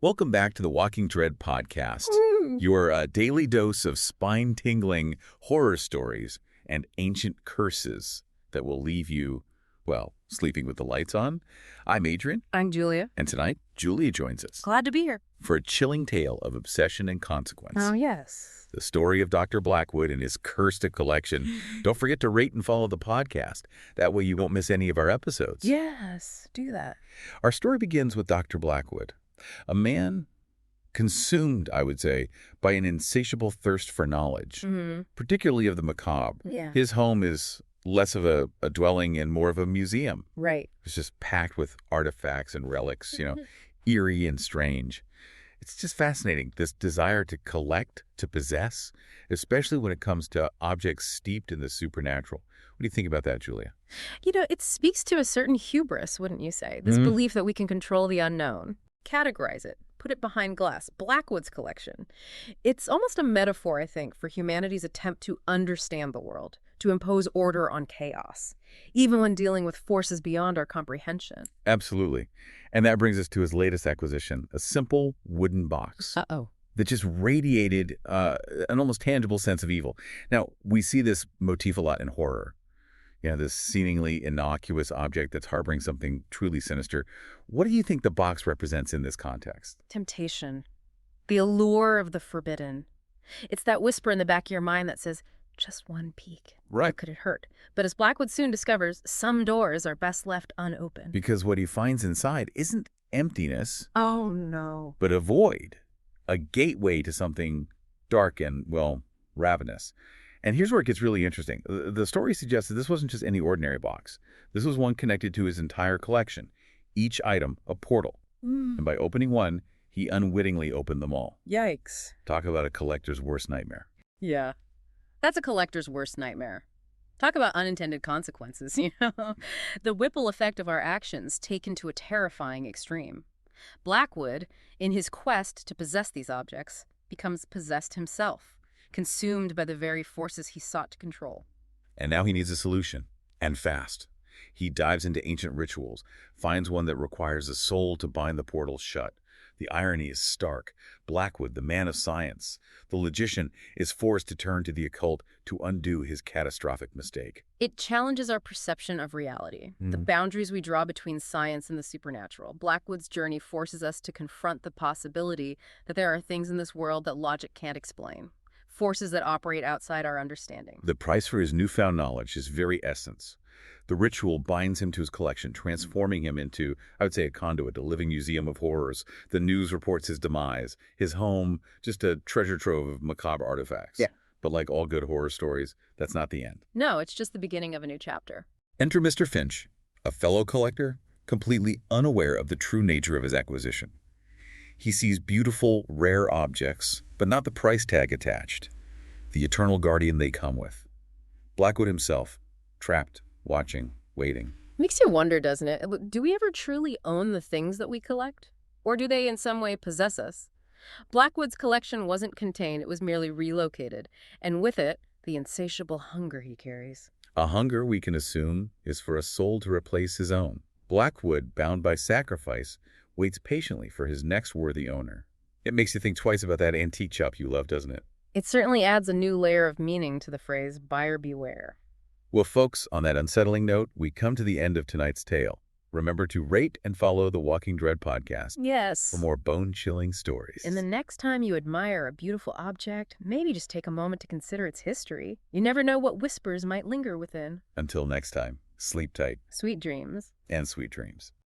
Welcome back to the Walking Dread podcast, Woo! your daily dose of spine-tingling horror stories and ancient curses that will leave you, well, sleeping with the lights on. I'm Adrian, I'm Julia. and tonight, Julia joins us Glad to be here. for a chilling tale of obsession and consequence. Oh, yes. The story of Dr. Blackwood and his cursed collection. Don't forget to rate and follow the podcast. That way you won't miss any of our episodes. Yes, do that. Our story begins with Dr. Blackwood, a man consumed, I would say, by an insatiable thirst for knowledge, particularly of the macabre. Yeah. His home is less of a dwelling and more of a museum. Right. It's just packed with artifacts and relics, eerie and strange. It's just fascinating, this desire to collect, to possess, especially when it comes to objects steeped in the supernatural. What do you think about that, Julia? It speaks to a certain hubris, wouldn't you say? This belief that we can control the unknown, categorize it, put it behind glass. Blackwood's collection. It's almost a metaphor, I think, for humanity's attempt to understand the world, to impose order on chaos, even when dealing with forces beyond our comprehension. Absolutely. And that brings us to his latest acquisition, a simple wooden box. Uh-oh. That just radiated an almost tangible sense of evil. Now, we see this motif a lot in horror. This seemingly innocuous object that's harboring something truly sinister. What do you think the box represents in this context? Temptation. The allure of the forbidden. It's that whisper in the back of your mind that says, just one peek. Right. How could it hurt? But as Blackwood soon discovers, some doors are best left unopened. Because what he finds inside isn't emptiness, Oh, no. but a void, a gateway to something dark and, well, ravenous. And here's where it gets really interesting. The story suggests that this wasn't just any ordinary box. This was one connected to his entire collection, each item a portal. And by opening one, he unwittingly opened them all. Yikes. Talk about a collector's worst nightmare. Yeah. That's a collector's worst nightmare. Talk about unintended consequences, The Whipple effect of our actions taken to a terrifying extreme. Blackwood, in his quest to possess these objects, becomes possessed himself, consumed by the very forces he sought to control. And now he needs a solution, and fast. He dives into ancient rituals, finds one that requires a soul to bind the portal shut. The irony is stark. Blackwood, the man of science, the logician, is forced to turn to the occult to undo his catastrophic mistake. It challenges our perception of reality, the boundaries we draw between science and the supernatural. Blackwood's journey forces us to confront the possibility that there are things in this world that logic can't explain, forces that operate outside our understanding. The price for his newfound knowledge is very essence. The ritual binds him to his collection, transforming him into, I would say, a conduit, a living museum of horrors. The news reports his demise. His home, just a treasure trove of macabre artifacts. Yeah. But like all good horror stories, that's not the end. No, it's just the beginning of a new chapter. Enter Mr. Finch, a fellow collector, completely unaware of the true nature of his acquisition. He sees beautiful, rare objects, but not the price tag attached, the eternal guardian they come with. Blackwood himself, trapped, watching, waiting. Makes you wonder, doesn't it? Do we ever truly own the things that we collect? Or do they in some way possess us? Blackwood's collection wasn't contained, it was merely relocated. And with it, the insatiable hunger he carries. A hunger we can assume is for a soul to replace his own. Blackwood, bound by sacrifice, waits patiently for his next worthy owner. It makes you think twice about that antique shop you love, doesn't it? It certainly adds a new layer of meaning to the phrase, buyer beware. Well, folks, on that unsettling note, we come to the end of tonight's tale. Remember to rate and follow the Walking Dread podcast Yes. for more bone-chilling stories. And the next time you admire a beautiful object, maybe just take a moment to consider its history. You never know what whispers might linger within. Until next time, sleep tight Sweet dreams. and sweet dreams.